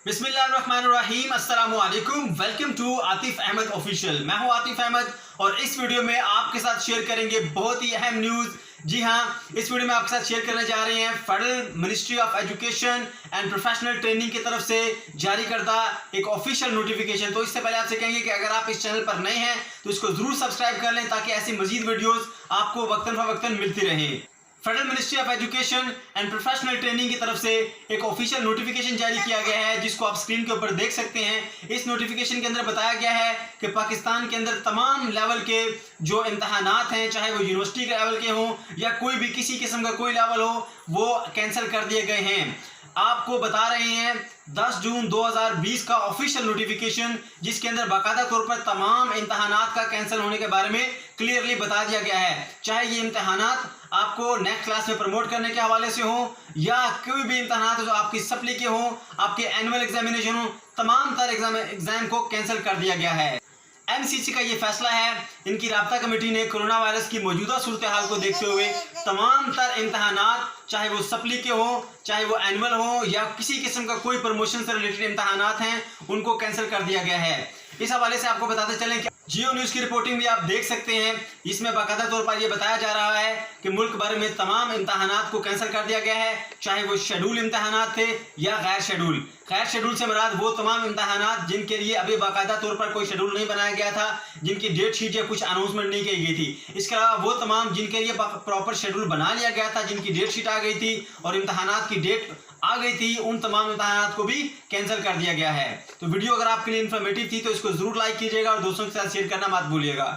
बिस्मिल्लाहिर्रहमानिर्रहीम, अस्सलामु अलैकुम। Welcome to Atif Ahmad official. मैं हूं आतिफ अहमद और इस वीडियो में आपके साथ शेयर करेंगे बहुत ही अहम न्यूज़। जी हां, इस वीडियो में आपके साथ शेयर करने जा रहे हैं federal ministry of education and professional training की तरफ से जारी करदा एक ऑफिशियल नोटिफिकेशन। तो इससे पहले आपसे कहेंगे कि अगर आप इस चैनल पर नए हैं तो इसको जरूर सब्सक्राइब कर लें ताकि ऐसी मजीद वीडियोस आपको वक्तन फवक्तन मिलती रहे। Federal ministry of education and professional training की तरफ से एक ऑफिशियल नोटिफिकेशन जारी किया गया है जिसको आप स्क्रीन के ऊपर देख सकते हैं। इस नोटिफिकेशन के अंदर बताया गया है कि पाकिस्तान के अंदर तमाम लेवल के जो इम्तहानात हैं, चाहे वो यूनिवर्सिटी के लेवल के हों या कोई भी किसी किस्म का कोई लेवल हो, वो कैंसिल कर दिए गए हैं। आपको बता रहे हैं 10 जून 2020 का ऑफिशियल नोटिफिकेशन जिसके अंदर बाकायदा तौर पर तमाम इम्तहानात का कैंसिल होने के बारे में क्लियरली बता दिया गया है। चाहे ये इम्तहानात आपको नेक्स्ट क्लास में प्रमोट करने के हवाले से हो या कोई भी इम्तहानात जो आपकी सप्ली के हो, आपके एनुअल एग्जामिनेशन हो, तमाम तर एग्जाम को कैंसिल कर दिया गया है। एमसीसी का ये फैसला है। इनकी राब्ता कमेटी ने कोरोना वायरस की मौजूदा सूरत हाल को देखते हुए तमाम तर इम्तहानात, चाहे वो सप्ली के हो, चाहे वो एनुअल हो या किसी किस्म का कोई प्रमोशन से रिलेटेड इम्तहानात हैं, उनको कैंसिल कर दिया गया है। इस हवाले से आपको बताते चलें कि जियो न्यूज़ की रिपोर्टिंग भी आप देख सकते हैं। इसमें बाकायदा तौर पर यह बताया जा रहा है कि मुल्क भर में तमाम इम्तहानात को कैंसिल कर दिया गया है, चाहे वो शेड्यूल इम्तहानात थे या गैर शेड्यूल। गैर शेड्यूल से मुराद वो तमाम इम्तहानात जिनके लिए अभी बाकायदा तौर पर कोई शेड्यूल नहीं बनाया गया था, जिनकी डेट शीट या कुछ अनाउंसमेंट नहीं की गई थी। इसके अलावा वो तमाम जिनके लिए प्रॉपर शेड्यूल बना लिया गया था, जिनकी डेट शीट आ गई थी और इम्तहानात की डेट आ गई थी, उन तमाम इम्तहानात को भी कैंसिल कर दिया गया है। तो वीडियो अगर आपके लिए इन्फॉर्मेटिव थी तो इसको जरूर लाइक कीजिएगा और दोस्तों के साथ शेयर करना मत भूलिएगा।